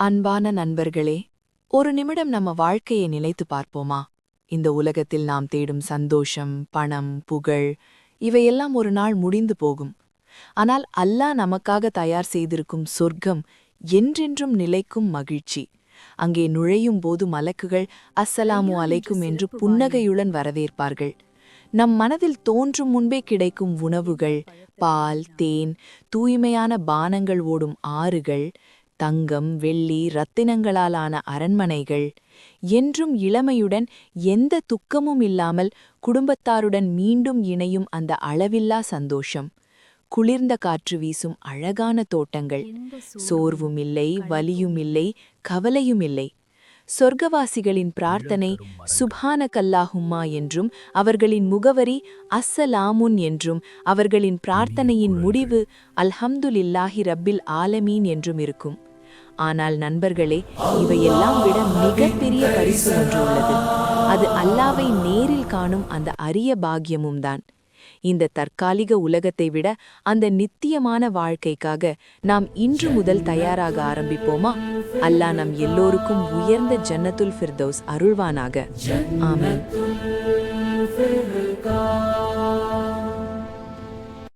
அன்பான நண்பர்களே, ஒரு நிமிடம் நம்ம வாழ்க்கையை நினைத்து பார்ப்போமா? இந்த உலகத்தில் நாம் தேடும் சந்தோஷம், பணம், புகழ் இவையெல்லாம் ஒரு நாள் முடிந்து போகும். ஆனால் அல்லாஹ் நமக்காக தயார் செய்திருக்கும் சொர்க்கம் என்றென்றும் நிலைக்கும் மகிழ்ச்சி. அங்கே நுழையும் போது மலக்குகள் அஸ்ஸலாமு அலைக்கும் என்று புன்னகையுடன் வரவேற்பார்கள். நம் மனதில் தோன்றும் முன்பே கிடைக்கும் உணவுகள், பால், தேன், தூய்மையான பானங்கள் ஓடும் ஆறுகள், தங்கம், வெள்ளி, ரத்தினங்களாலான அரண்மனைகள், என்றும் இளமையுடன் எந்த துக்கமும் இல்லாமல் குடும்பத்தாருடன் மீண்டும் இணையும் அந்த அளவில்லா சந்தோஷம், குளிர்ந்த காற்று வீசும் அழகான தோட்டங்கள், சோர்வும் இல்லை, வலியும் இல்லை, கவலையும் இல்லை. சொர்க்கவாசிகளின் பிரார்த்தனை சுப்ஹானகல்லாஹும்மா என்றும் அவர்களின் முகவரி அஸ்ஸலாமுன் என்றும் அவர்களின் பிரார்த்தனையின் முடிவு அல்ஹம்துலில்லாஹி ரப்பில் ஆலமீன் என்றும் இருக்கும். ஆனால் நண்பர்களே, இவையெல்லாம் விட மிகப்பெரிய பரிசு ஒன்று உள்ளது. அது அல்லாவை நேரில் காணும் அந்த அரிய பாக்கியமும் தான். இந்த தற்காலிக உலகத்தை விட அந்த நித்தியமான வாழ்க்கைக்காக நாம் இன்று முதல் தயாராக ஆரம்பிப்போமா? அல்லாஹ் நம் எல்லோருக்கும் உயர்ந்த ஜன்னத்துல் ஃபிர்தௌஸ் அருள்வானாக. ஆமென்.